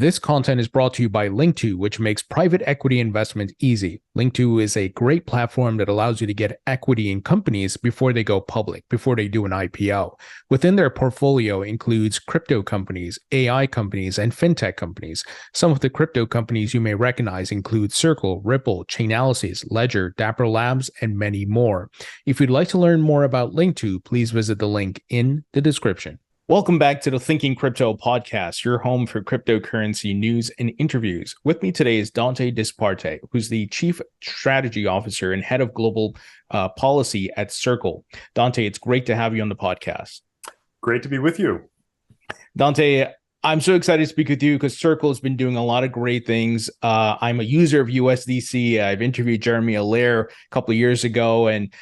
This content is brought to you by Link2, which makes private equity investment easy. Link2 is a great platform that allows you to get equity in companies before they go public, before they do an IPO. Within their portfolio includes crypto companies, AI companies, and fintech companies. Some of the crypto companies you may recognize include Circle, Ripple, Chainalysis, Ledger, Dapper Labs, and many more. If you'd like to learn more about Link2, please visit the link in the description. Welcome back to the Thinking Crypto podcast, your home for cryptocurrency news and interviews. With me today is Dante Disparte, who's the Chief Strategy Officer and Head of Global Policy at Circle. Dante, it's great to have you on the podcast. Great to be with you. Dante, I'm so excited to speak with you because Circle has been doing a lot of great things. I'm a user of USDC. I've interviewed Jeremy Allaire a couple of years ago, and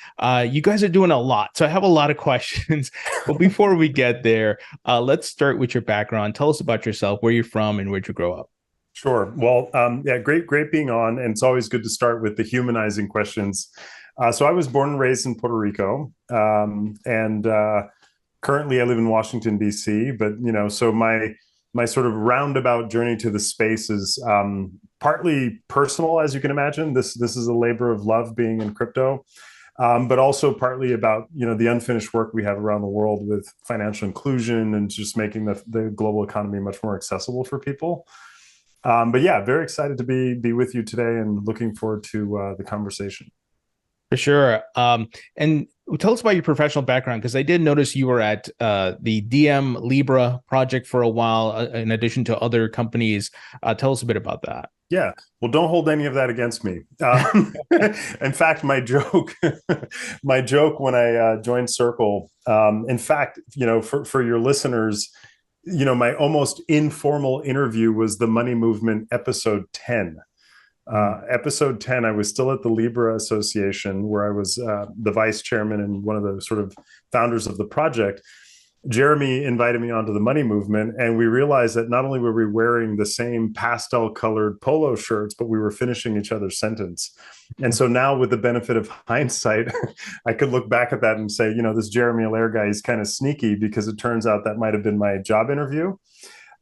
you guys are doing a lot. So I have a lot of questions. But before we get there, let's start with your background. Tell us about yourself, where you're from, and where'd you grow up? Sure. Well, great being on. And it's always good to start with the humanizing questions. So I was born and raised in Puerto Rico, and currently I live in Washington, D.C. But, so my sort of roundabout journey to the space is partly personal, as you can imagine. This is a labor of love being in crypto, but also partly about the unfinished work we have around the world with financial inclusion and just making the global economy much more accessible for people. But yeah, very excited to be with you today and looking forward to the conversation. For sure. And tell us about your professional background, because I did notice you were at the Diem Libra project for a while, in addition to other companies. Tell us a bit about that. Yeah, well, don't hold any of that against me. In fact, my joke when I joined Circle, in fact, for your listeners, my almost informal interview was the Money Movement episode 10. Episode 10, I was still at the Libra Association, where I was the vice chairman and one of the sort of founders of the project. Jeremy invited me onto the Money Movement, and we realized that not only were we wearing the same pastel-colored polo shirts, but we were finishing each other's sentence. And so now, with the benefit of hindsight, I could look back at that and say, this Jeremy Allaire guy is kind of sneaky, because it turns out that might have been my job interview.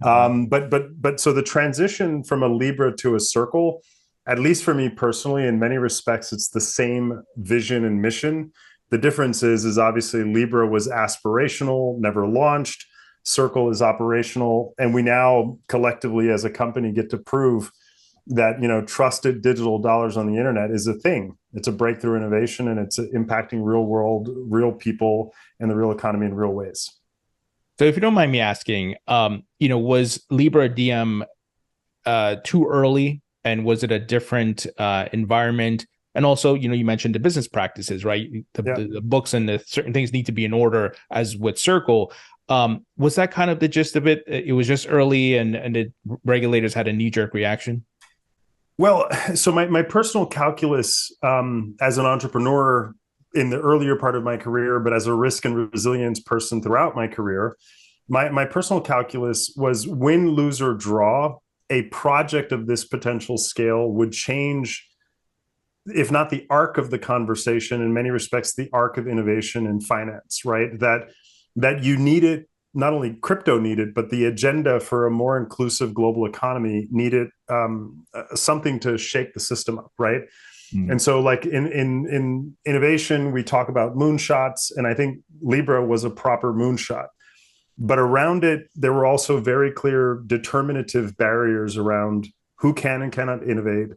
But so the transition from a Libra to a Circle, at least for me personally, in many respects, it's the same vision and mission. The difference is obviously Libra was aspirational, never launched. Circle is operational. And we now collectively as a company get to prove that, trusted digital dollars on the internet is a thing. It's a breakthrough innovation, and it's impacting real world, real people, and the real economy in real ways. So if you don't mind me asking, was Libra Diem too early? And was it a different environment? And also, you mentioned the business practices, right? The books and the certain things need to be in order, as with Circle. Was that kind of the gist of it? It was just early, and the regulators had a knee-jerk reaction? Well, so my personal calculus as an entrepreneur in the earlier part of my career, but as a risk and resilience person throughout my career, my personal calculus was win, lose, or draw. A project of this potential scale would change, if not the arc of the conversation, in many respects, the arc of innovation in finance, right? That you needed, not only crypto needed, but the agenda for a more inclusive global economy needed something to shake the system up, right? Mm. And so like in innovation, we talk about moonshots, and I think Libra was a proper moonshot. But around it, there were also very clear determinative barriers around who can and cannot innovate,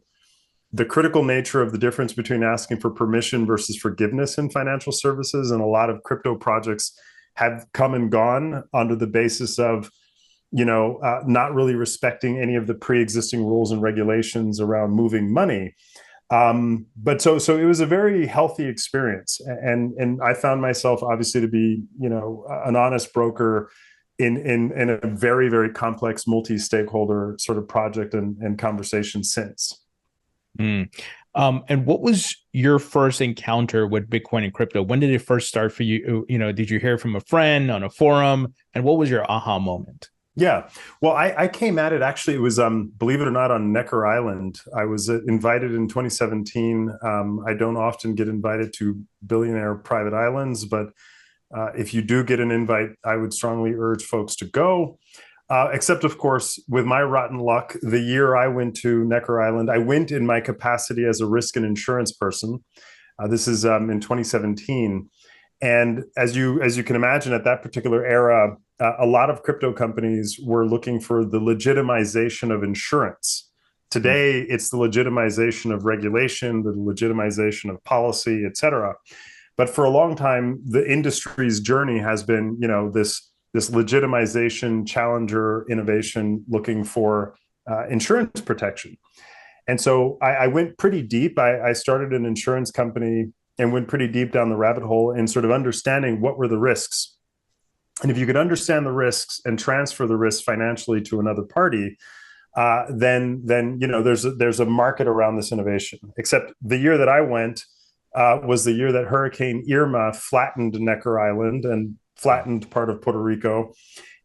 the critical nature of the difference between asking for permission versus forgiveness in financial services. And a lot of crypto projects have come and gone under the basis of, not really respecting any of the pre-existing rules and regulations around moving money. But so it was a very healthy experience, and I found myself obviously to be an honest broker in a very, very complex multi-stakeholder sort of project and conversation since. And what was your first encounter with Bitcoin and crypto? When did it first start for you? Did you hear from a friend on a forum, and what was your aha moment? Yeah. Well, I came at it, actually, it was, believe it or not, on Necker Island. I was invited in 2017. I don't often get invited to billionaire private islands, but if you do get an invite, I would strongly urge folks to go. Except, of course, with my rotten luck, the year I went to Necker Island, I went in my capacity as a risk and insurance person. This is in 2017. And as you can imagine, at that particular era, a lot of crypto companies were looking for the legitimization of insurance. Today, it's the legitimization of regulation, the legitimization of policy, et cetera. But for a long time, the industry's journey has been, this legitimization, challenger, innovation, looking for insurance protection. And so I went pretty deep. I started an insurance company and went pretty deep down the rabbit hole in sort of understanding what were the risks. And if you could understand the risks and transfer the risks financially to another party, then there's a market around this innovation. Except the year that I went was the year that Hurricane Irma flattened Necker Island and flattened part of Puerto Rico.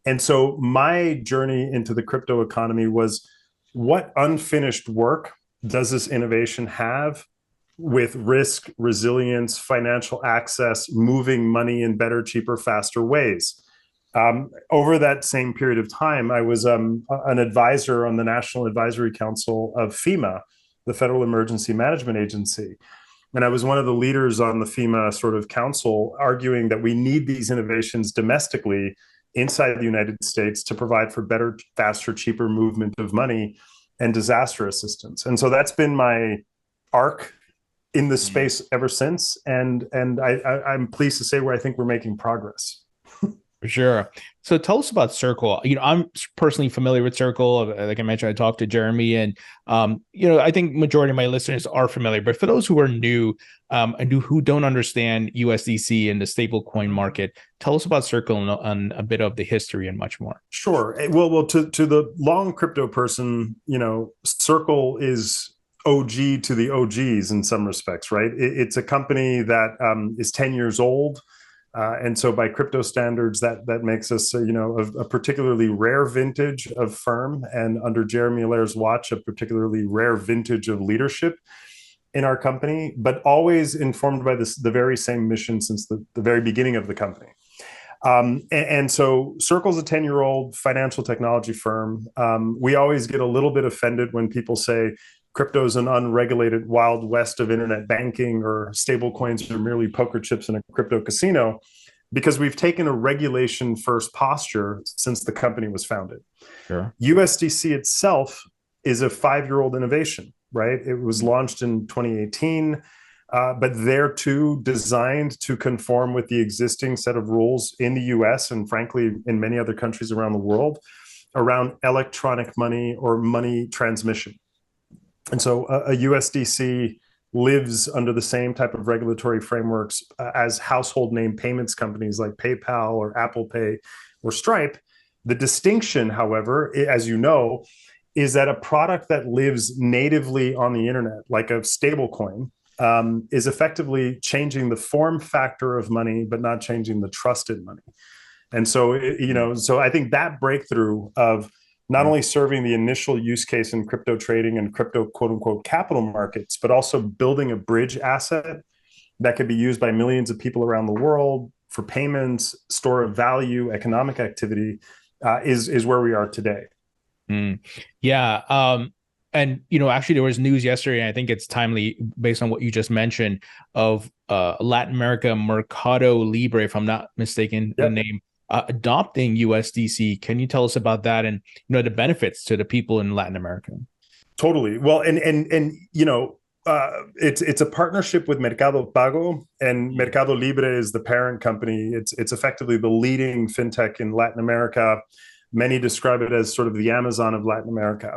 And so my journey into the crypto economy was, what unfinished work does this innovation have with risk, resilience, financial access, moving money in better, cheaper, faster ways? Over that same period of time, I was an advisor on the National Advisory Council of FEMA, the Federal Emergency Management Agency. And I was one of the leaders on the FEMA sort of council, arguing that we need these innovations domestically inside the United States to provide for better, faster, cheaper movement of money and disaster assistance. And so that's been my arc in this space ever since. And I'm pleased to say where I think we're making progress. For sure. So tell us about Circle. I'm personally familiar with Circle. Like I mentioned, I talked to Jeremy, and I think majority of my listeners are familiar. But for those who are new and who don't understand USDC and the stablecoin market, tell us about Circle and a bit of the history and much more. Sure. Well, to the long crypto person, Circle is OG to the OGs in some respects, right? It's a company that is 10 years old. And so by crypto standards, that makes us, a particularly rare vintage of firm, and under Jeremy Allaire's watch, a particularly rare vintage of leadership in our company, but always informed by the very same mission since the very beginning of the company. And so Circle's a 10-year-old financial technology firm. We always get a little bit offended when people say crypto is an unregulated wild west of internet banking, or stable coins are merely poker chips in a crypto casino, because we've taken a regulation first posture since the company was founded. Sure. USDC itself is a 5-year-old innovation, right? It was launched in 2018, but there too designed to conform with the existing set of rules in the US and frankly in many other countries around the world around electronic money or money transmission. And so a USDC lives under the same type of regulatory frameworks as household name payments companies like PayPal or Apple Pay or Stripe. The distinction, however, as you know, is that a product that lives natively on the internet, like a stablecoin, is effectively changing the form factor of money, but not changing the trust in money. And so, so I think that breakthrough of not only serving the initial use case in crypto trading and crypto quote unquote capital markets, but also building a bridge asset that could be used by millions of people around the world for payments, store of value, economic activity, is where we are today. Yeah. And, actually there was news yesterday, and I think it's timely based on what you just mentioned, of Latin America, Mercado Libre, if I'm not mistaken, the name, adopting USDC. Can you tell us about that and the benefits to the people in Latin America? Totally. Well, and it's a partnership with Mercado Pago, and Mercado Libre is the parent company. It's effectively the leading fintech in Latin America. Many describe it as sort of the Amazon of Latin America.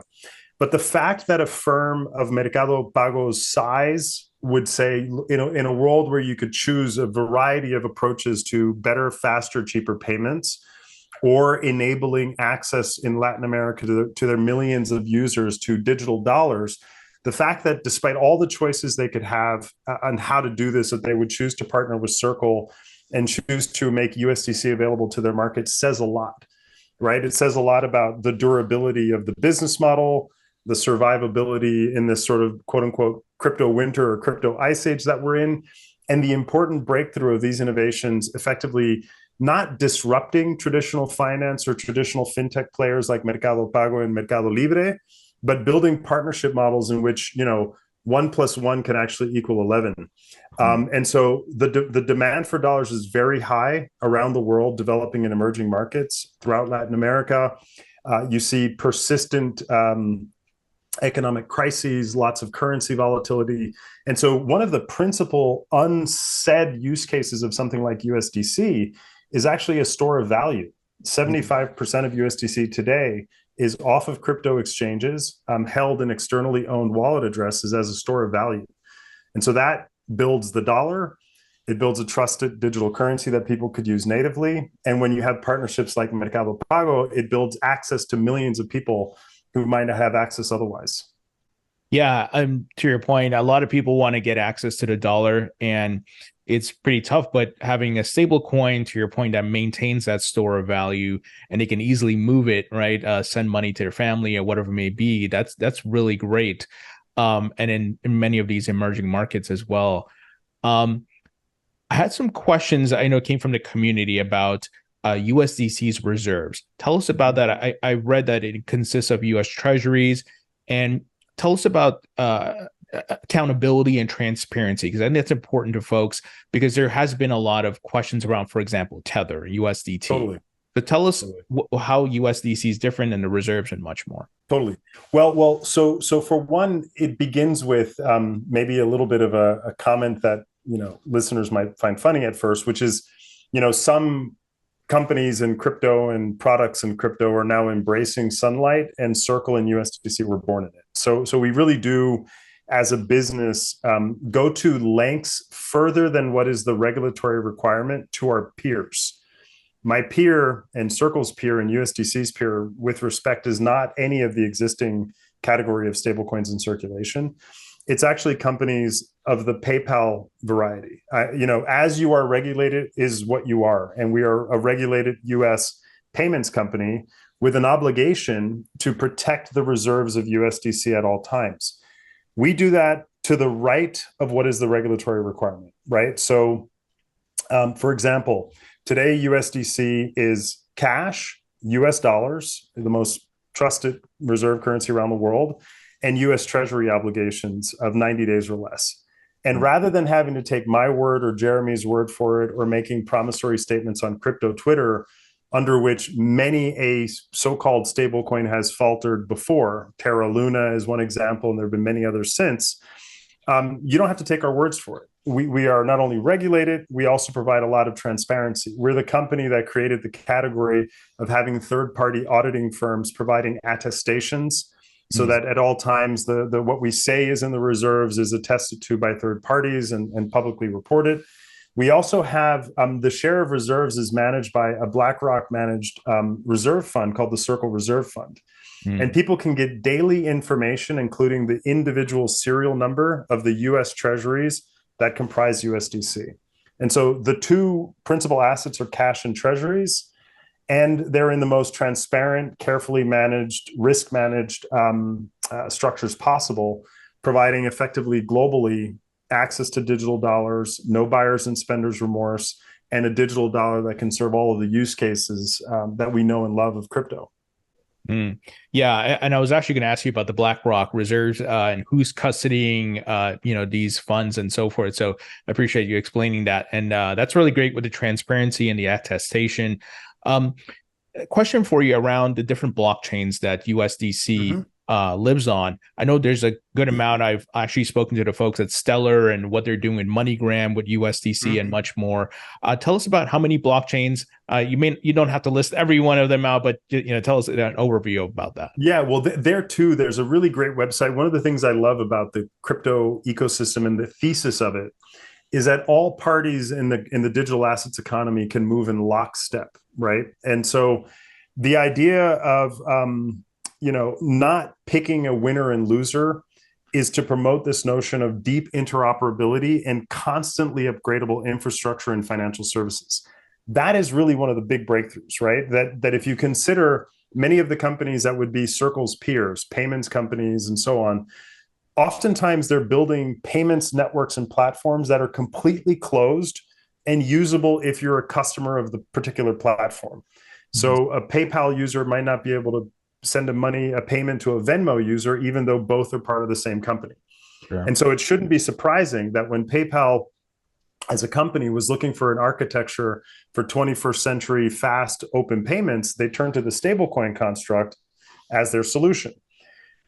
But the fact that a firm of Mercado Pago's size would say, in a world where you could choose a variety of approaches to better, faster, cheaper payments, or enabling access in Latin America to their millions of users to digital dollars, the fact that despite all the choices they could have on how to do this, that they would choose to partner with Circle and choose to make USDC available to their market says a lot, right? It says a lot about the durability of the business model, the survivability in this sort of quote unquote crypto winter or crypto ice age that we're in, and the important breakthrough of these innovations effectively not disrupting traditional finance or traditional fintech players like Mercado Pago and Mercado Libre, but building partnership models in which, 1+1 can actually equal 11. And so the demand for dollars is very high around the world, developing and emerging markets throughout Latin America. You see persistent economic crises, lots of currency volatility. And so one of the principal unsaid use cases of something like USDC is actually a store of value. 75% of USDC today is off of crypto exchanges, held in externally owned wallet addresses as a store of value. And so that builds the dollar. It builds a trusted digital currency that people could use natively. And when you have partnerships like Mercado Pago, it builds access to millions of people who might not have access otherwise. Yeah, to your point, a lot of people want to get access to the dollar, and it's pretty tough. But having a stable coin, to your point, that maintains that store of value, and they can easily move it, right? Send money to their family or whatever it may be. That's really great. And in many of these emerging markets as well. I had some questions I know came from the community about USDC's reserves. Tell us about that. I read that it consists of US Treasuries, and tell us about accountability and transparency, because I think that's important to folks, because there has been a lot of questions around, for example, Tether, USDT. Totally. But tell us how USDC is different than the reserves and much more. Totally. Well. So for one, it begins with maybe a little bit of a comment that listeners might find funny at first, which is, some companies in crypto and products in crypto are now embracing sunlight, and Circle and USDC were born in it. So we really do, as a business, go to lengths further than what is the regulatory requirement to our peers. My peer and Circle's peer and USDC's peer, with respect, is not any of the existing category of stablecoins in circulation. It's actually companies of the PayPal variety. As you are regulated is what you are. And we are a regulated US payments company with an obligation to protect the reserves of USDC at all times. We do that to the right of what is the regulatory requirement, right? So, for example, today USDC is cash, US dollars, the most trusted reserve currency around the world, and US Treasury obligations of 90 days or less. And rather than having to take my word or Jeremy's word for it, or making promissory statements on crypto Twitter, under which many a so-called stablecoin has faltered before, Terra Luna is one example, and there have been many others since, you don't have to take our words for it. We are not only regulated, we also provide a lot of transparency. We're the company that created the category of having third-party auditing firms providing attestations, so that at all times the what we say is in the reserves is attested to by third parties and publicly reported. We also have the share of reserves is managed by a BlackRock managed reserve fund called the Circle Reserve Fund. And people can get daily information, including the individual serial number of the US Treasuries that comprise USDC. And so the two principal assets are cash and treasuries, and they're in the most transparent, carefully managed, risk managed structures possible, providing effectively globally access to digital dollars, no buyers and spenders remorse, and a digital dollar that can serve all of the use cases that we know and love of crypto. Yeah, and I was actually going to ask you about the BlackRock reserves and who's custodying, these funds and so forth. So I appreciate you explaining that, and that's really great with the transparency and the attestation. Question for you around the different blockchains that USDC lives on. I know there's a good amount. I've actually spoken to the folks at Stellar and what they're doing with MoneyGram with USDC and much more. Tell us about how many blockchains. You don't have to list every one of them out, but tell us an overview about that. Yeah, well, there too, there's a really great website. One of the things I love about the crypto ecosystem and the thesis of it is that all parties in the digital assets economy can move in lockstep, right? And so the idea of not picking a winner and loser is to promote this notion of deep interoperability and constantly upgradable infrastructure and financial services. That is really one of the big breakthroughs, right? That if you consider many of the companies that would be Circle's peers, payments companies and so on, oftentimes they're building payments networks and platforms that are completely closed and usable if you're a customer of the particular platform. So a PayPal user might not be able to send a payment to a Venmo user, even though both are part of the same company. Sure. And so it shouldn't be surprising that when PayPal as a company was looking for an architecture for 21st century fast open payments, they turned to the stablecoin construct as their solution.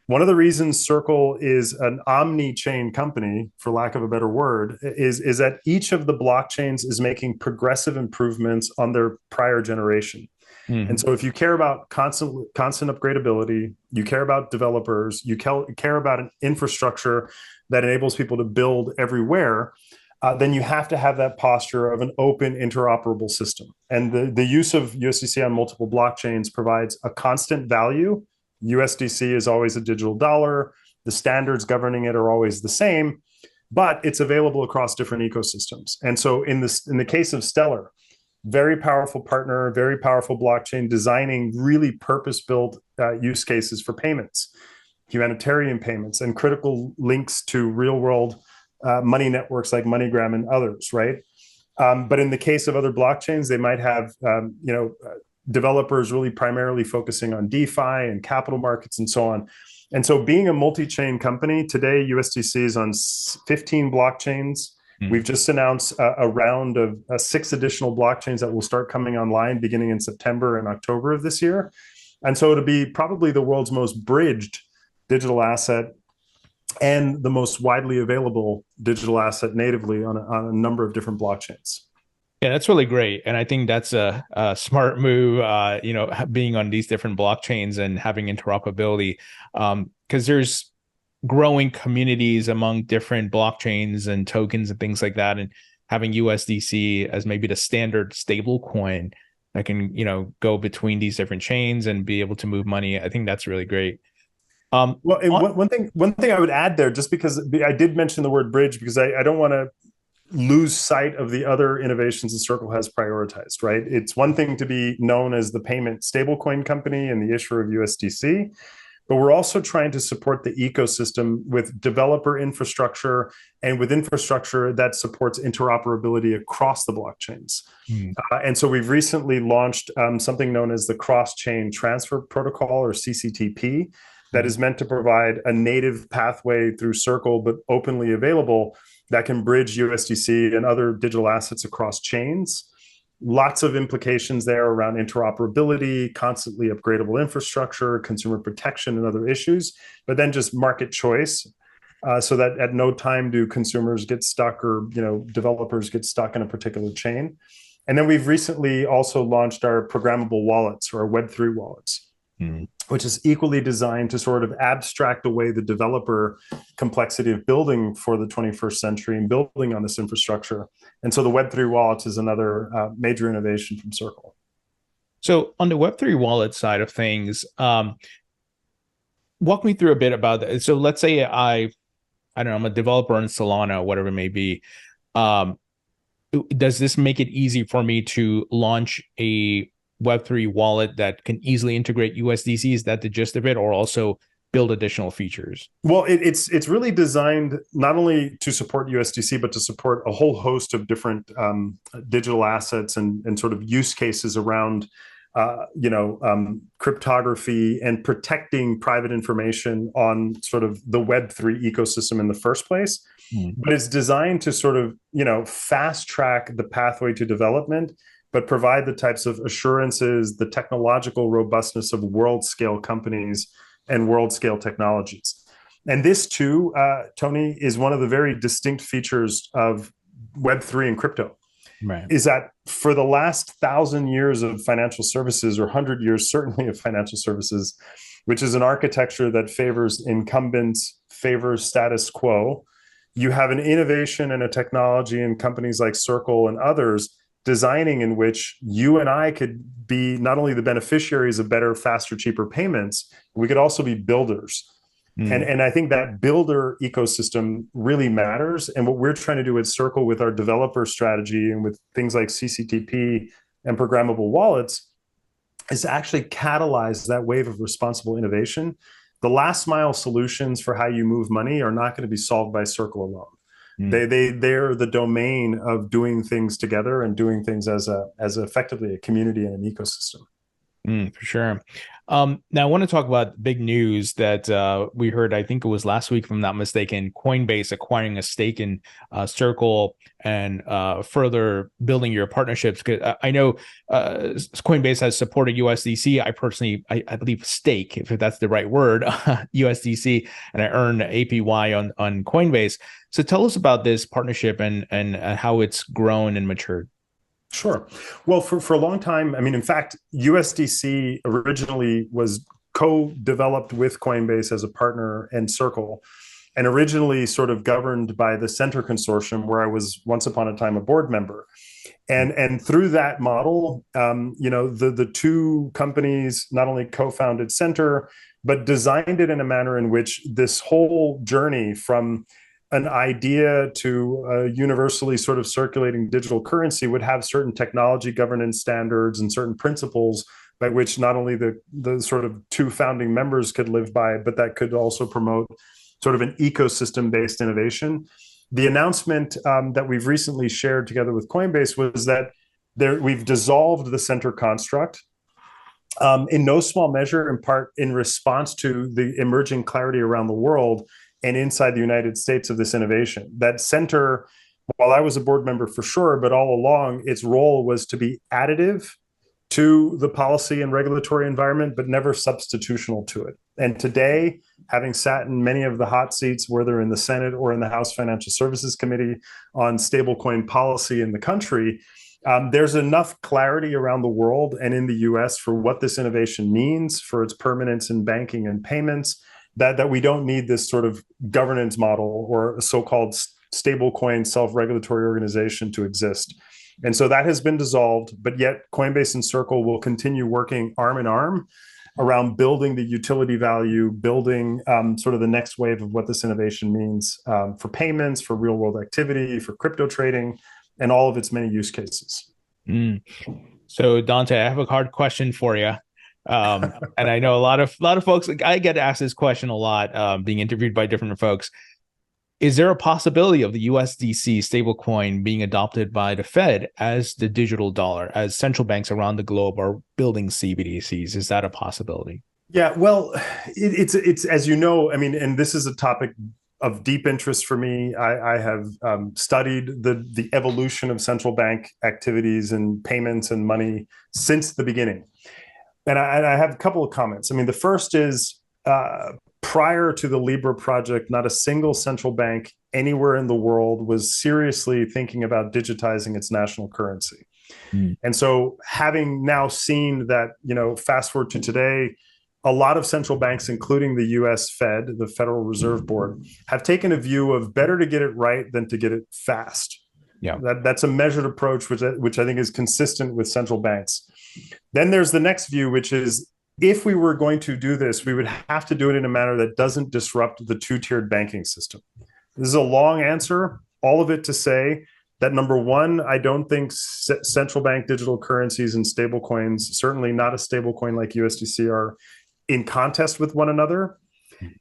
One of the reasons Circle is an omni-chain company, for lack of a better word, is that each of the blockchains is making progressive improvements on their prior generation. And so if you care about constant upgradability, you care about developers, you care about an infrastructure that enables people to build everywhere, then you have to have that posture of an open, interoperable system. And the use of USDC on multiple blockchains provides a constant value. USDC is always a digital dollar. The standards governing it are always the same, but it's available across different ecosystems. And so in the case of Stellar, very powerful partner, very powerful blockchain, designing really purpose-built use cases for payments, humanitarian payments, and critical links to real-world money networks like MoneyGram and others, right? But in the case of other blockchains, they might have developers really primarily focusing on DeFi and capital markets and so on. And so being a multi-chain company, today USDC is on 15 blockchains. We've just announced a round of 6 additional blockchains that will start coming online beginning in September and October of this year. And so it'll be probably the world's most bridged digital asset and the most widely available digital asset natively on a number of different blockchains. Yeah, that's really great. And I think that's a smart move, being on these different blockchains and having interoperability, because there's growing communities among different blockchains and tokens and things like that. And having USDC as maybe the standard stable coin that can, go between these different chains and be able to move money. I think that's really great. Well, one thing I would add there, just because I did mention the word bridge, because I don't want to lose sight of the other innovations that Circle has prioritized, right? It's one thing to be known as the payment stablecoin company and the issuer of USDC, but we're also trying to support the ecosystem with developer infrastructure and with infrastructure that supports interoperability across the blockchains. And so we've recently launched something known as the Cross-Chain Transfer Protocol, or CCTP, that is meant to provide a native pathway through Circle, but openly available, that can bridge USDC and other digital assets across chains. Lots of implications there around interoperability, constantly upgradable infrastructure, consumer protection, and other issues, but then just market choice, so that at no time do consumers get stuck or developers get stuck in a particular chain. And then we've recently also launched our programmable wallets, or our Web3 wallets, which is equally designed to sort of abstract away the developer complexity of building for the 21st century and building on this infrastructure. And so the Web3 wallets is another major innovation from Circle. So on the Web3 wallet side of things, walk me through a bit about that. So let's say I don't know, I'm a developer in Solana, whatever it may be. Does this make it easy for me to launch a Web3 wallet that can easily integrate USDC? Is that the gist of it, or also build additional features? Well, it's really designed not only to support USDC, but to support a whole host of different digital assets and sort of use cases around cryptography and protecting private information on sort of the Web3 ecosystem in the first place. But it's designed to sort of fast track the pathway to development, but provide the types of assurances, the technological robustness of world-scale companies and world-scale technologies. And this too, Tony, is one of the very distinct features of Web3 and crypto, is that for the last 1,000 years of financial services, or 100 years certainly of financial services, which is an architecture that favors incumbents, favors status quo, you have an innovation and a technology in companies like Circle and others designing in which you and I could be not only the beneficiaries of better, faster, cheaper payments, we could also be builders. And I think that builder ecosystem really matters. And what we're trying to do at Circle with our developer strategy and with things like CCTP and programmable wallets is to actually catalyze that wave of responsible innovation. The last mile solutions for how you move money are not going to be solved by Circle alone. They're the domain of doing things together and doing things as effectively a community and an ecosystem. For sure. Now I want to talk about big news that we heard, I think it was last week, if I'm not mistaken, Coinbase acquiring a stake in Circle and further building your partnerships. I know Coinbase has supported USDC. I personally, I believe stake, if that's the right word, USDC, and I earn APY on Coinbase. So tell us about this partnership and how it's grown and matured. Sure. Well, for a long time, I mean, in fact, USDC originally was co-developed with Coinbase as a partner and Circle, and originally sort of governed by the Center Consortium, where I was once upon a time a board member. And through that model, the two companies not only co-founded Center, but designed it in a manner in which this whole journey from an idea to a universally sort of circulating digital currency would have certain technology governance standards and certain principles by which not only the sort of two founding members could live by, but that could also promote sort of an ecosystem-based innovation. The announcement that we've recently shared together with Coinbase was that we've dissolved the Center construct, in no small measure, in part in response to the emerging clarity around the world and inside the United States of this innovation. That Center, while I was a board member for sure, but all along its role was to be additive to the policy and regulatory environment, but never substitutional to it. And today, having sat in many of the hot seats, whether in the Senate or in the House Financial Services Committee on stablecoin policy in the country, there's enough clarity around the world and in the US for what this innovation means for its permanence in banking and payments, that we don't need this sort of governance model or a so-called stablecoin self-regulatory organization to exist. And so that has been dissolved, but yet Coinbase and Circle will continue working arm in arm around building the utility value, building sort of the next wave of what this innovation means for payments, for real world activity, for crypto trading, and all of its many use cases. So Dante, I have a hard question for you. And I know a lot of folks, I get asked this question a lot, being interviewed by different folks. Is there a possibility of the USDC stablecoin being adopted by the Fed as the digital dollar, as central banks around the globe are building CBDCs? Is that a possibility? Yeah, well, it's as you know, I mean, and this is a topic of deep interest for me. I have studied the evolution of central bank activities and payments and money since the beginning. And I have a couple of comments. I mean, the first is prior to the Libra project, not a single central bank anywhere in the world was seriously thinking about digitizing its national currency. And so having now seen that, fast forward to today, a lot of central banks, including the US Fed, the Federal Reserve Board, have taken a view of better to get it right than to get it fast. Yeah, that's a measured approach, which I think is consistent with central banks. Then there's the next view, which is if we were going to do this, we would have to do it in a manner that doesn't disrupt the two-tiered banking system. This is a long answer, all of it to say that number one, I don't think central bank digital currencies and stablecoins, certainly not a stablecoin like USDC, are in contest with one another.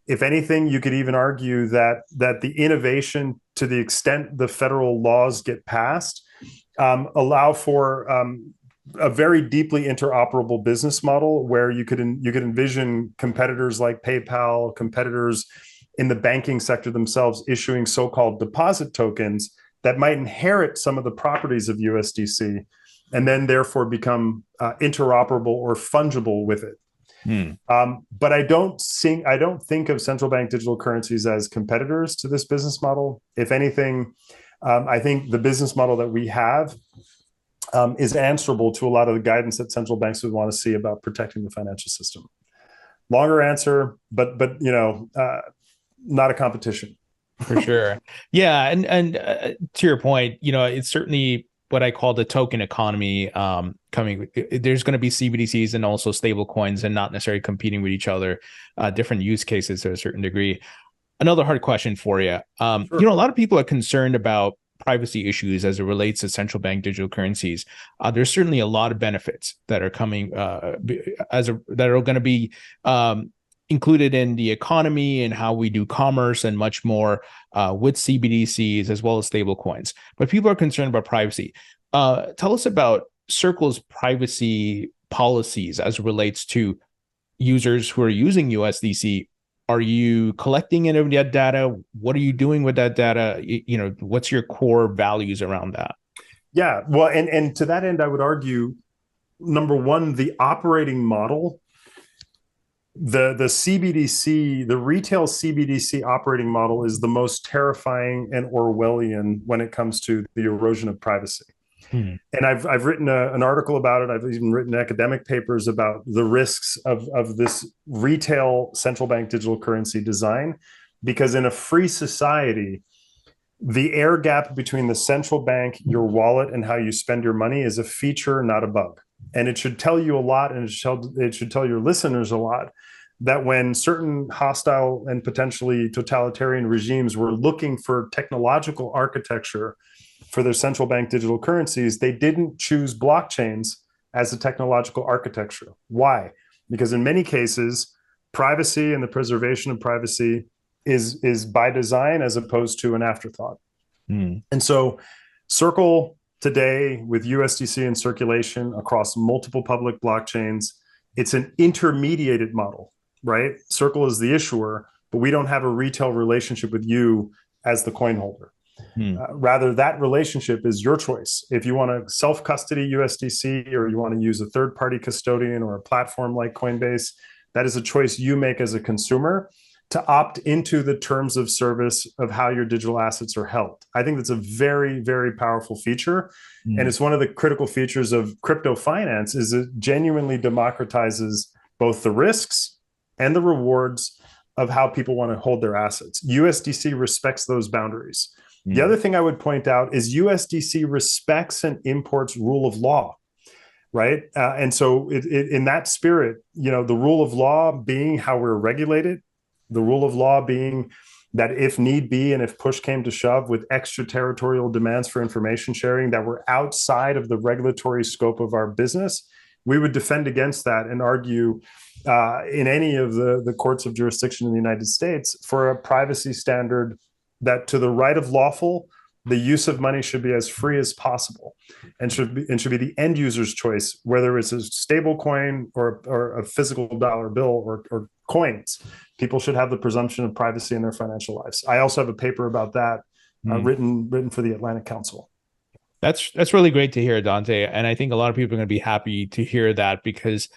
If anything, you could even argue that the innovation, to the extent the federal laws get passed, allow for a very deeply interoperable business model where you could envision competitors like PayPal, competitors in the banking sector themselves issuing so-called deposit tokens that might inherit some of the properties of USDC and then therefore become interoperable or fungible with it. But I don't think of central bank digital currencies as competitors to this business model. If anything, I think the business model that we have is answerable to a lot of the guidance that central banks would want to see about protecting the financial system. Longer answer, but not a competition. For sure. Yeah, and to your point, it's certainly what I call the token economy coming. There's going to be CBDCs and also stable coins and not necessarily competing with each other, different use cases to a certain degree. Another hard question for you. Sure. A lot of people are concerned about privacy issues as it relates to central bank digital currencies. There's certainly a lot of benefits that are coming that are going to be included in the economy and how we do commerce and much more with CBDCs as well as stablecoins. But people are concerned about privacy. Tell us about Circle's privacy policies as it relates to users who are using USDC. Are you collecting any of that data? What are you doing with that data? What's your core values around that? Yeah, well, and to that end, I would argue, number one, the operating model, the CBDC, the retail CBDC operating model is the most terrifying and Orwellian when it comes to the erosion of privacy. And I've written an article about it. I've even written academic papers about the risks of this retail central bank digital currency design, because in a free society, the air gap between the central bank, your wallet, and how you spend your money is a feature, not a bug. And it should tell you a lot, and it should tell your listeners a lot, that when certain hostile and potentially totalitarian regimes were looking for technological architecture for their central bank digital currencies, they didn't choose blockchains as a technological architecture. Why? Because in many cases, privacy and the preservation of privacy is by design as opposed to an afterthought. And so Circle today, with USDC in circulation across multiple public blockchains, it's an intermediated model, right? Circle is the issuer, but we don't have a retail relationship with you as the coin holder. Rather, that relationship is your choice. If you want to self-custody USDC, or you want to use a third-party custodian or a platform like Coinbase, that is a choice you make as a consumer to opt into the terms of service of how your digital assets are held. I think that's a very, very powerful feature. And it's one of the critical features of crypto finance, is it genuinely democratizes both the risks and the rewards of how people want to hold their assets. USDC respects those boundaries. The other thing I would point out is USDC respects and imports rule of law, right? And so in that spirit, the rule of law being how we're regulated, the rule of law being that if need be, and if push came to shove with extraterritorial demands for information sharing that were outside of the regulatory scope of our business, we would defend against that and argue in any of the courts of jurisdiction in the United States for a privacy standard that, to the right of lawful, the use of money should be as free as possible, and should be the end user's choice, whether it's a stable coin or a physical dollar bill or coins. People should have the presumption of privacy in their financial lives. I also have a paper about that written for the Atlantic Council. That's really great to hear, Dante. And I think a lot of people are going to be happy to hear that, because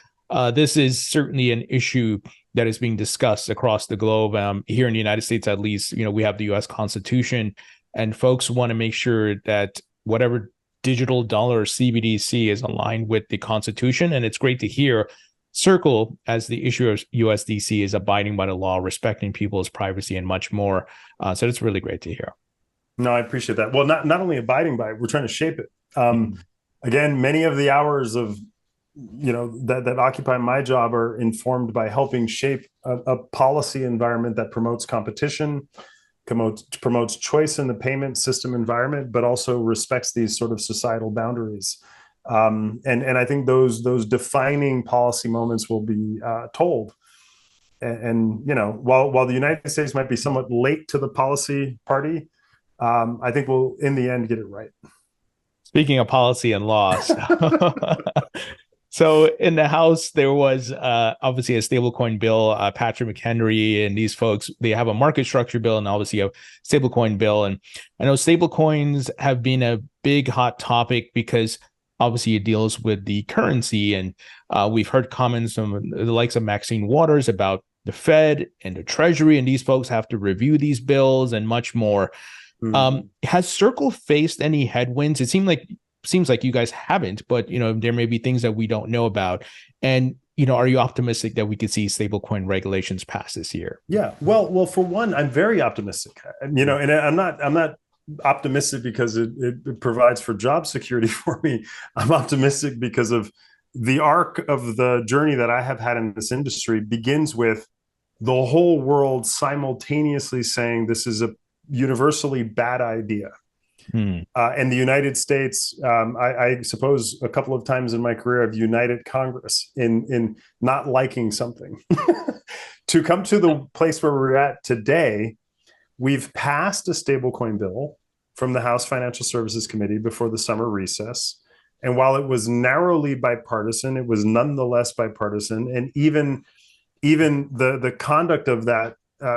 this is certainly an issue that is being discussed across the globe. Here in the United States, at least, we have the U.S. Constitution, and folks want to make sure that whatever digital dollar or CBDC is aligned with the Constitution. And it's great to hear Circle, as the issuer of USDC, is abiding by the law, respecting people's privacy, and much more. So it's really great to hear. No, I appreciate that. Well, not only abiding by it, we're trying to shape it. Again, many of the hours of that occupy my job are informed by helping shape a policy environment that promotes competition, promotes choice in the payment system environment, but also respects these sort of societal boundaries. And I think those defining policy moments will be told. And while the United States might be somewhat late to the policy party, I think we'll, in the end, get it right. Speaking of policy and laws, so in the House, there was obviously a stablecoin bill. Patrick McHenry and these folks, they have a market structure bill and obviously a stablecoin bill. And I know stablecoins have been a big hot topic because obviously it deals with the currency. And we've heard comments from the likes of Maxine Waters about the Fed and the Treasury, and these folks have to review these bills and much more. Has Circle faced any headwinds? It seems like you guys haven't, but there may be things that we don't know about. And are you optimistic that we could see stablecoin regulations pass this year? Yeah, well, for one, I'm very optimistic. And I'm not optimistic because it provides for job security for me. I'm optimistic because of the arc of the journey that I have had in this industry begins with the whole world simultaneously saying this is a universally bad idea. And the United States, I suppose a couple of times in my career, I've united Congress in not liking something. To come to the place where we're at today, we've passed a stablecoin bill from the House Financial Services Committee before the summer recess. And while it was narrowly bipartisan, it was nonetheless bipartisan. And even the conduct of that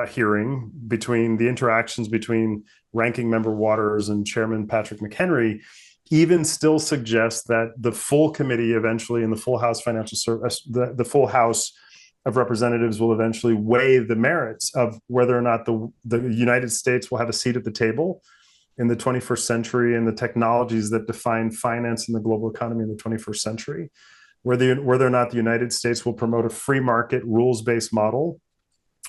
hearing, between the interactions between Ranking Member Waters and Chairman Patrick McHenry, even still suggests that the full committee eventually, and the full House Financial Service, the full House of Representatives, will eventually weigh the merits of whether or not the United States will have a seat at the table in the 21st century and the technologies that define finance in the global economy in the 21st century, whether or not the United States will promote a free market, rules-based model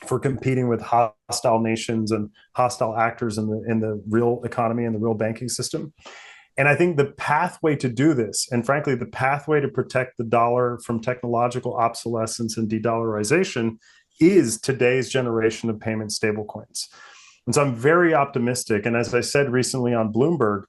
for competing with hostile nations and hostile actors in the real economy and the real banking system. And I think the pathway to do this, and frankly, the pathway to protect the dollar from technological obsolescence and de-dollarization, is today's generation of payment stablecoins. And so I'm very optimistic. And as I said recently on Bloomberg,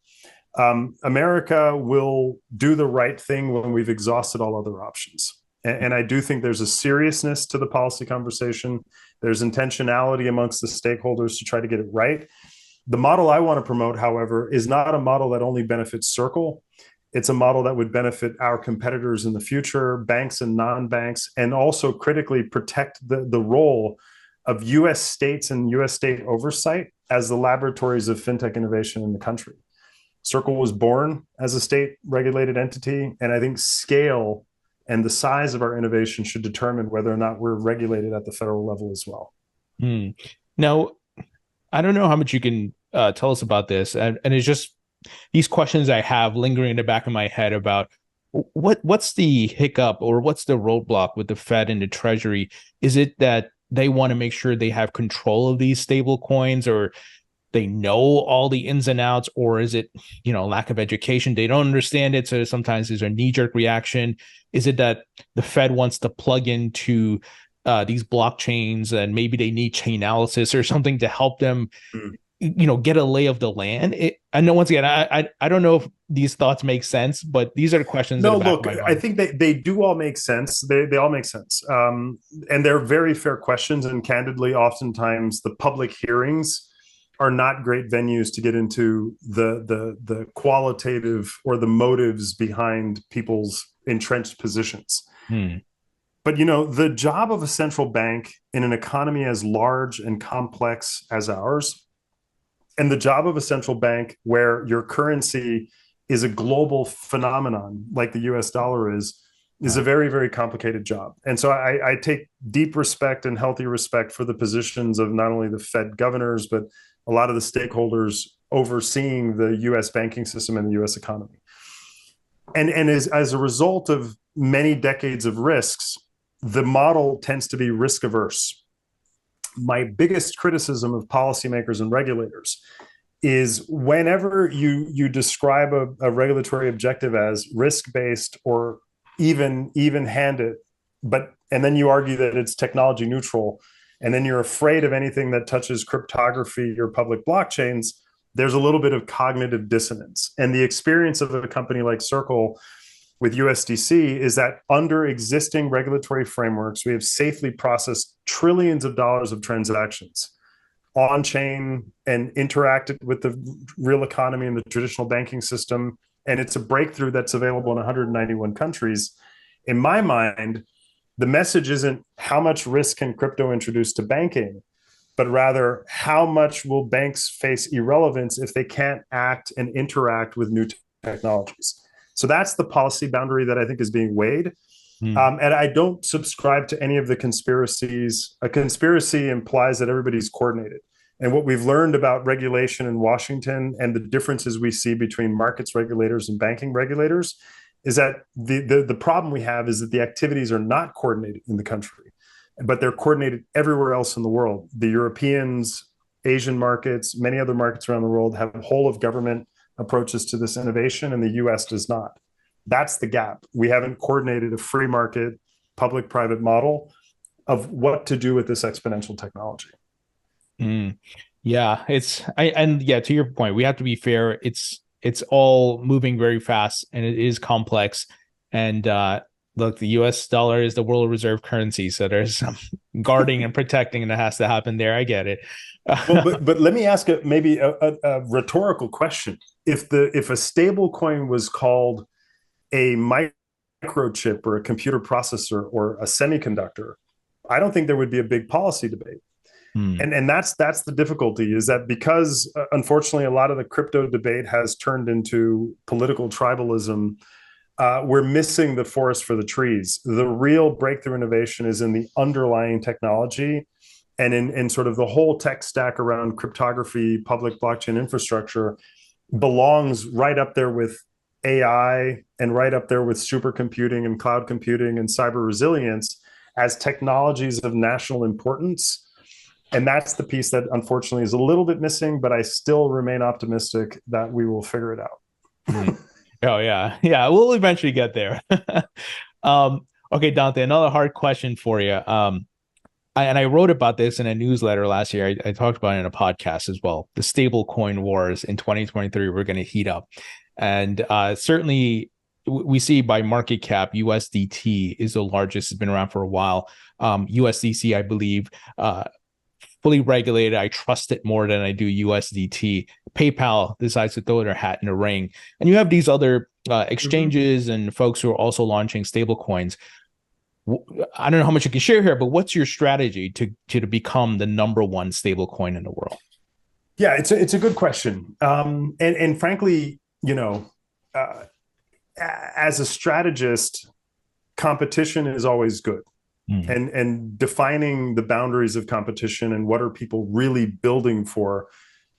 America will do the right thing when we've exhausted all other options. And I do think there's a seriousness to the policy conversation. There's intentionality amongst the stakeholders to try to get it right. The model I want to promote, however, is not a model that only benefits Circle. It's a model that would benefit our competitors in the future, banks and non-banks, and also critically protect the role of U.S. states and U.S. state oversight as the laboratories of fintech innovation in the country. Circle was born as a state-regulated entity, and I think scale and the size of our innovation should determine whether or not we're regulated at the federal level as well. Now, I don't know how much you can tell us about this, and it's just these questions I have lingering in the back of my head about what's the hiccup or what's the roadblock with the Fed and the Treasury? Is it that they want to make sure they have control of these stable coins, or they know all the ins and outs, or is it, lack of education? They don't understand it, so sometimes there's a knee-jerk reaction. Is it that the Fed wants to plug into these blockchains and maybe they need chain analysis or something to help them, get a lay of the land? I know, once again, I don't know if these thoughts make sense, but these are the questions. No, look, I think they do all make sense. They all make sense. And they're very fair questions. And candidly, oftentimes the public hearings are not great venues to get into the qualitative or the motives behind people's entrenched positions. But, the job of a central bank in an economy as large and complex as ours, and the job of a central bank where your currency is a global phenomenon like the US dollar is a very, very complicated job. And so I take deep respect and healthy respect for the positions of not only the Fed governors, but a lot of the stakeholders overseeing the US banking system and the US economy. And as a result of many decades of risks, the model tends to be risk averse. My biggest criticism of policymakers and regulators is whenever you describe a regulatory objective as risk-based or even-handed, and then you argue that it's technology neutral, and then you're afraid of anything that touches cryptography or public blockchains, there's a little bit of cognitive dissonance. And the experience of a company like Circle with USDC is that under existing regulatory frameworks, we have safely processed trillions of dollars of transactions on-chain and interacted with the real economy and the traditional banking system. And it's a breakthrough that's available in 191 countries. In my mind, the message isn't how much risk can crypto introduce to banking, but rather how much will banks face irrelevance if they can't act and interact with new technologies. So that's the policy boundary that I think is being weighed. And I don't subscribe to any of the conspiracies. A conspiracy implies that everybody's coordinated. And what we've learned about regulation in Washington and the differences we see between markets regulators and banking regulators is that the problem we have is that the activities are not coordinated in the country, but they're coordinated everywhere else in the world. The Europeans, Asian markets, many other markets around the world have whole of government approaches to this innovation, and the US does not. That's the gap. We haven't coordinated a free market, public-private model of what to do with this exponential technology. Yeah, to your point, we have to be fair. It's all moving very fast, and it is complex. And look, the US dollar is the world reserve currency, so there's some guarding and protecting that has to happen there. I get it. Well, but let me ask maybe a rhetorical question. If a stable coin was called a microchip or a computer processor or a semiconductor, I don't think there would be a big policy debate. And that's the difficulty, is that because unfortunately a lot of the crypto debate has turned into political tribalism, we're missing the forest for the trees. The real breakthrough innovation is in the underlying technology and in sort of the whole tech stack around cryptography, public blockchain infrastructure belongs right up there with AI and right up there with supercomputing and cloud computing and cyber resilience as technologies of national importance. And that's the piece that unfortunately is a little bit missing, but I still remain optimistic that we will figure it out. Oh, yeah. Yeah, we'll eventually get there. Okay, Dante, another hard question for you. I wrote about this in a newsletter last year. I talked about it in a podcast as well. The stablecoin wars in 2023 were going to heat up. And certainly we see by market cap, USDT is the largest. It's been around for a while. USDC, I believe, fully regulated. I trust it more than I do USDT. PayPal decides to throw their hat in the ring. And you have these other exchanges and folks who are also launching stable coins. I don't know how much you can share here, but what's your strategy to become the number one stable coin in the world? Yeah, it's a good question. And frankly, as a strategist, competition is always good. And defining the boundaries of competition and what are people really building for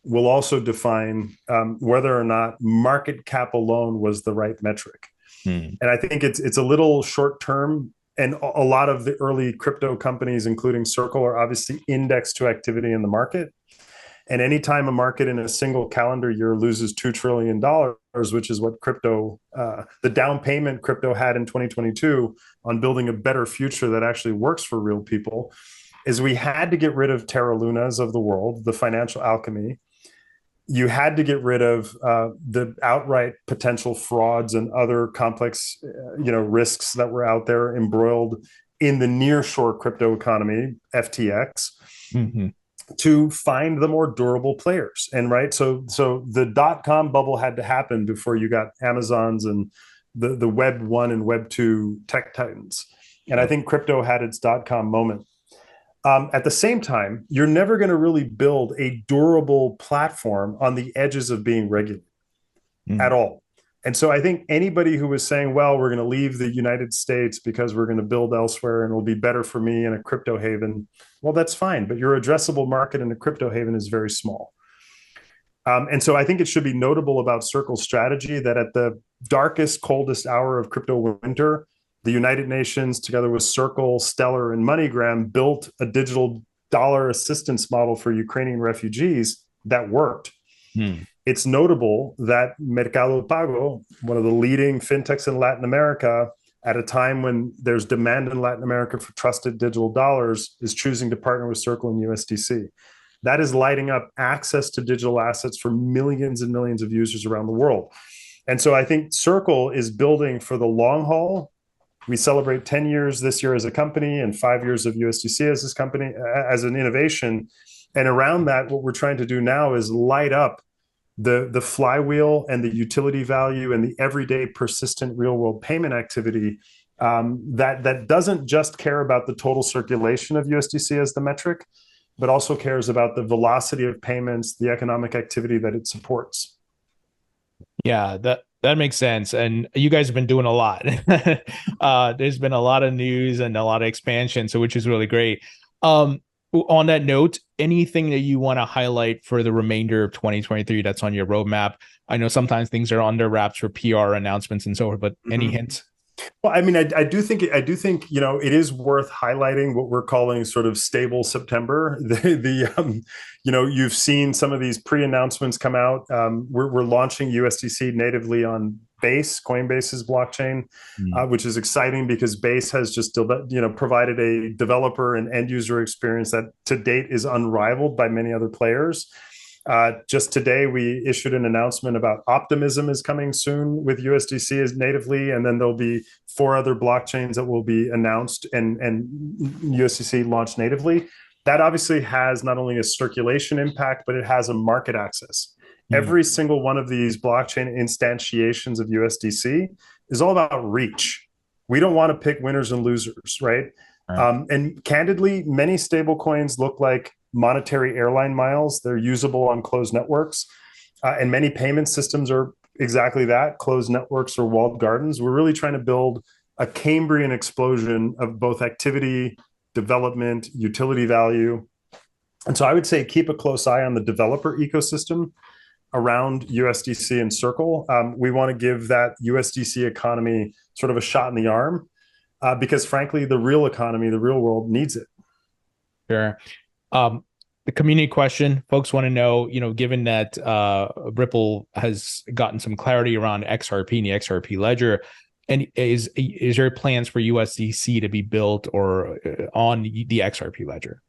will also define whether or not market cap alone was the right metric. And I think it's a little short term. And a lot of the early crypto companies, including Circle, are obviously indexed to activity in the market. And anytime a market in a single calendar year loses $2 trillion, which is what crypto, the down payment crypto had in 2022 on building a better future that actually works for real people, is we had to get rid of Terra Lunas of the world, the financial alchemy. You had to get rid of the outright potential frauds and other complex, risks that were out there embroiled in the nearshore crypto economy, FTX. To find the more durable players. And so the .com bubble had to happen before you got Amazons and the Web 1 and Web 2 tech titans. And I think crypto had its .com moment. At the same time, you're never going to really build a durable platform on the edges of being regulated at all. And so I think anybody who was saying, well, we're going to leave the United States because we're going to build elsewhere and it'll be better for me in a crypto haven, well, that's fine. But your addressable market in a crypto haven is very small. And so I think it should be notable about Circle's strategy that at the darkest, coldest hour of crypto winter, the United Nations, together with Circle, Stellar, and MoneyGram, built a digital dollar assistance model for Ukrainian refugees that worked. It's notable that Mercado Pago, one of the leading fintechs in Latin America, at a time when there's demand in Latin America for trusted digital dollars, is choosing to partner with Circle and USDC. That is lighting up access to digital assets for millions and millions of users around the world. And so I think Circle is building for the long haul. We celebrate 10 years this year as a company and 5 years of USDC as this company, as an innovation. And around that, what we're trying to do now is light up the flywheel and the utility value and the everyday persistent real world payment activity that doesn't just care about the total circulation of USDC as the metric, but also cares about the velocity of payments, the economic activity that it supports. Yeah, that makes sense. And you guys have been doing a lot. There's been a lot of news and a lot of expansion, so which is really great. On that note, anything that you want to highlight for the remainder of 2023 that's on your roadmap? I know sometimes things are under wraps for PR announcements and so forth, but any hints? Well, I mean, I do think it is worth highlighting what we're calling sort of stable September. You've seen some of these pre-announcements come out. We're launching USDC natively on Base, Coinbase's blockchain, which is exciting because Base has just provided a developer and end user experience that to date is unrivaled by many other players. Just today, we issued an announcement about Optimism is coming soon with USDC as natively, and then there'll be 4 other blockchains that will be announced and USDC launched natively. That obviously has not only a circulation impact, but it has a market access. Every single one of these blockchain instantiations of USDC is all about reach. We don't want to pick winners and losers, right? And candidly, many stablecoins look like monetary airline miles. They're usable on closed networks. And many payment systems are exactly that, closed networks or walled gardens. We're really trying to build a Cambrian explosion of both activity, development, utility value. And so I would say keep a close eye on the developer ecosystem around USDC and Circle. We want to give that USDC economy sort of a shot in the arm because frankly, the real economy, the real world needs it. Sure. The community question, folks want to know, given that Ripple has gotten some clarity around XRP and the XRP Ledger, and is there plans for USDC to be built or on the XRP Ledger?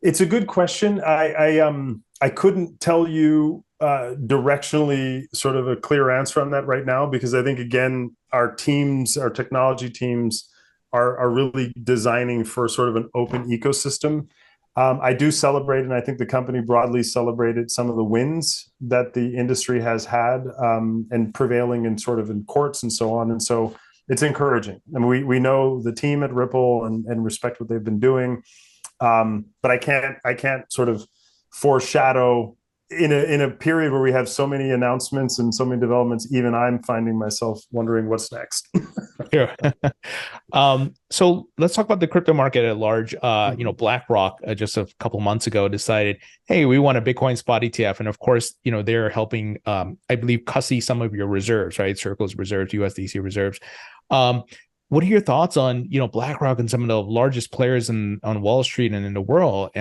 It's a good question. I couldn't tell you directionally sort of a clear answer on that right now, because I think, again, our technology teams are really designing for sort of an open ecosystem. I do celebrate, and I think the company broadly celebrated some of the wins that the industry has had and prevailing in sort of in courts and so on. And so it's encouraging. I mean, we know the team at Ripple and respect what they've been doing. But I can't sort of foreshadow in a period where we have so many announcements and so many developments. Even I'm finding myself wondering what's next. Sure. So let's talk about the crypto market at large. BlackRock just a couple months ago decided, hey, we want a Bitcoin spot ETF, and of course, they're helping, I believe, custody some of your reserves, right? Circle's reserves, USDC reserves. What are your thoughts on, BlackRock and some of the largest players on Wall Street and in the world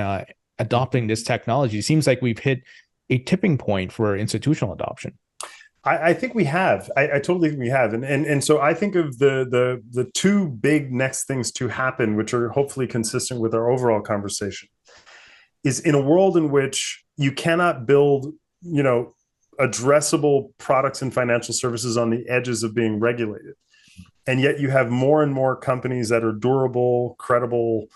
adopting this technology? It seems like we've hit a tipping point for institutional adoption. I think we have. I totally think we have. And so I think of the 2 big next things to happen, which are hopefully consistent with our overall conversation, is in a world in which you cannot build, addressable products and financial services on the edges of being regulated. And yet you have more and more companies that are durable, credible,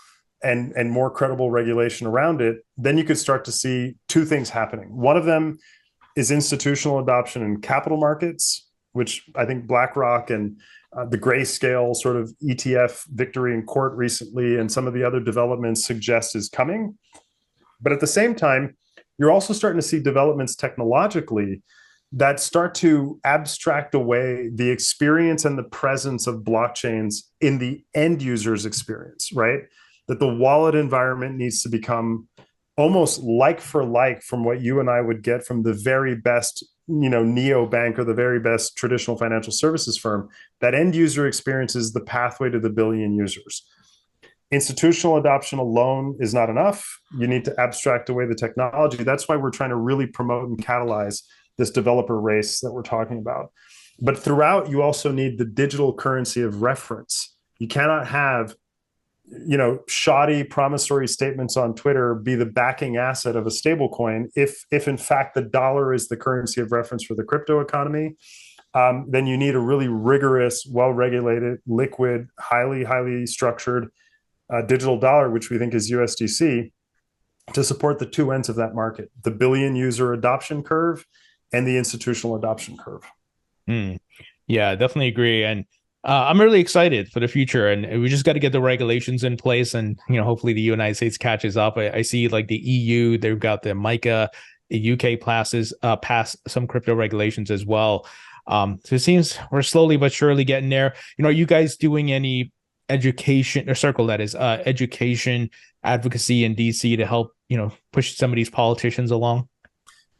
and more credible regulation around it. Then you could start to see 2 things happening. One of them is institutional adoption in capital markets, which I think BlackRock and the Grayscale sort of ETF victory in court recently and some of the other developments suggest is coming. But at the same time, you're also starting to see developments technologically that start to abstract away the experience and the presence of blockchains in the end user's experience, right? That the wallet environment needs to become almost like for like from what you and I would get from the very best, neobank or the very best traditional financial services firm. That end user experience is the pathway to the billion users. Institutional adoption alone is not enough. You need to abstract away the technology. That's why we're trying to really promote and catalyze this developer race that we're talking about. But throughout, you also need the digital currency of reference. You cannot have, shoddy promissory statements on Twitter be the backing asset of a stablecoin. If in fact the dollar is the currency of reference for the crypto economy, then you need a really rigorous, well-regulated, liquid, highly structured digital dollar, which we think is USDC, to support the 2 ends of that market: the billion user adoption curve and the institutional adoption curve. Yeah, definitely agree. And I'm really excited for the future, and we just got to get the regulations in place, and hopefully the United States catches up. I see like the EU, they've got the MiCA, the UK passed some crypto regulations as well. So it seems we're slowly but surely getting there. Are you guys doing any education, or Circle that is, education advocacy in DC to help push some of these politicians along?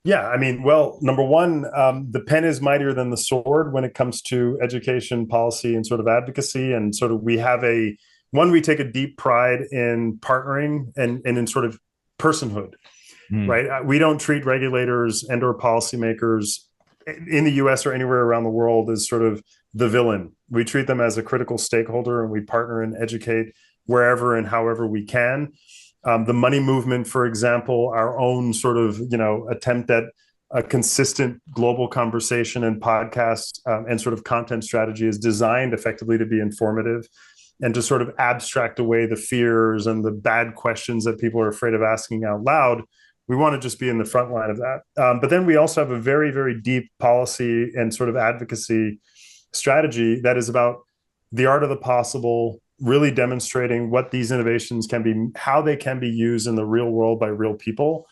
Yeah, I mean, well, number one, the pen is mightier than the sword when it comes to education, policy, and sort of advocacy. And sort of we take a deep pride in partnering and in sort of personhood, right? We don't treat regulators and or policymakers in the US or anywhere around the world as sort of the villain. We treat them as a critical stakeholder, and we partner and educate wherever and however we can. The money movement, for example, our own sort of, attempt at a consistent global conversation and podcast and sort of content strategy is designed effectively to be informative and to sort of abstract away the fears and the bad questions that people are afraid of asking out loud. We want to just be in the front line of that. But then we also have a very, very deep policy and sort of advocacy strategy that is about the art of the possible, really demonstrating what these innovations can be, how they can be used in the real world by real people.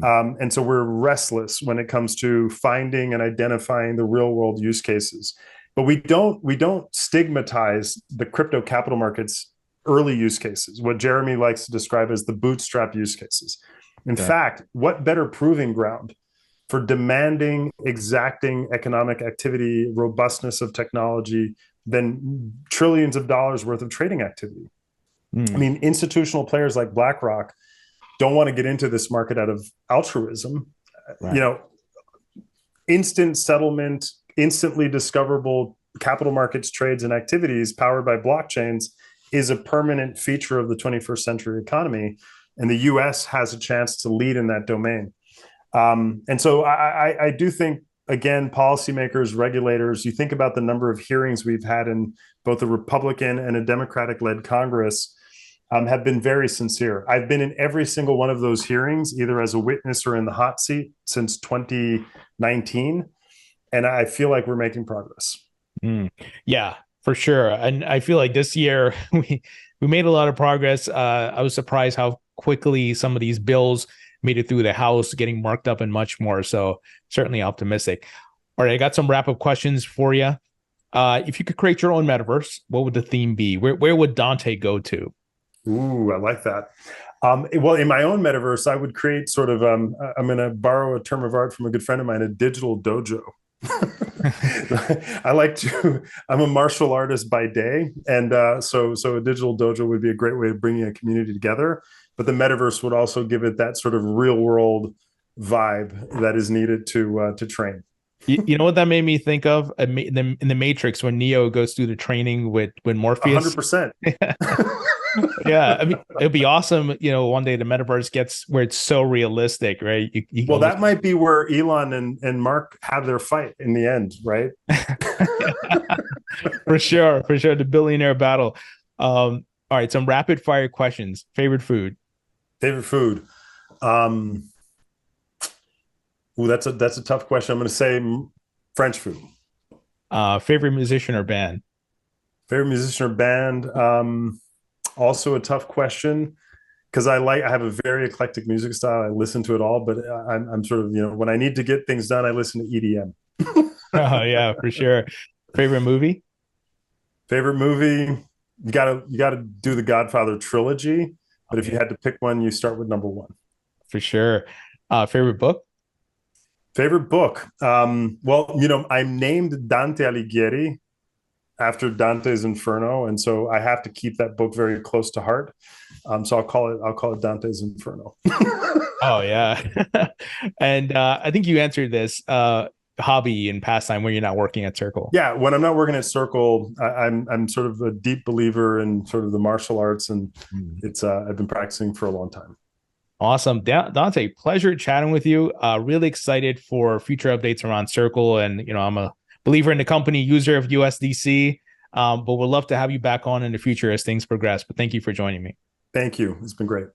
And so we're restless when it comes to finding and identifying the real world use cases. But we don't stigmatize the crypto capital markets early use cases, what Jeremy likes to describe as the bootstrap use cases. In fact, what better proving ground for demanding, exacting economic activity, robustness of technology than trillions of dollars worth of trading activity? I mean, institutional players like BlackRock don't want to get into this market out of altruism. Right. Instant settlement, instantly discoverable capital markets trades and activities powered by blockchains is a permanent feature of the 21st century economy. And the US has a chance to lead in that domain. And so I do think, again, policymakers, regulators, you think about the number of hearings we've had in both a Republican and a Democratic-led Congress, have been very sincere. I've been in every single one of those hearings, either as a witness or in the hot seat since 2019. And I feel like we're making progress. Yeah, for sure. And I feel like this year we made a lot of progress. I was surprised how quickly some of these bills made it through the House, getting marked up and much more. So certainly optimistic. All right, I got some wrap-up questions for you. If you could create your own metaverse, what would the theme be? Where would Dante go to? Ooh, I like that. Well, in my own metaverse, I would create sort of, I'm going to borrow a term of art from a good friend of mine, a digital dojo. I'm a martial artist by day. And so a digital dojo would be a great way of bringing a community together. But the metaverse would also give it that sort of real world vibe that is needed to train. You know what that made me think of? In the Matrix, when Neo goes through the training with Morpheus. 100%. Yeah, I mean, it'd be awesome. One day the metaverse gets where it's so realistic, right? Well, that might be where Elon and Mark have their fight in the end, right? For sure, the billionaire battle. All right, some rapid fire questions. Favorite food? Ooh, that's a tough question. I'm going to say French food. Favorite musician or band? Also a tough question because I have a very eclectic music style. I listen to it all, but I'm sort of, when I need to get things done, I listen to EDM. Oh yeah, for sure. Favorite movie? You gotta do the Godfather trilogy. But if you had to pick one, you start with number one. For sure. Favorite book? Well, I'm named Dante Alighieri after Dante's Inferno, and so I have to keep that book very close to heart. So I'll call it Dante's Inferno. Oh yeah. And I think you answered this. Hobby and pastime when you're not working at Circle. Yeah, when I'm not working at Circle, I'm sort of a deep believer in sort of the martial arts, and it's I've been practicing for a long time. Awesome. Dante, pleasure chatting with you. Really excited for future updates around Circle. And, I'm a believer in the company, user of USDC, but we'd love to have you back on in the future as things progress. But thank you for joining me. Thank you. It's been great.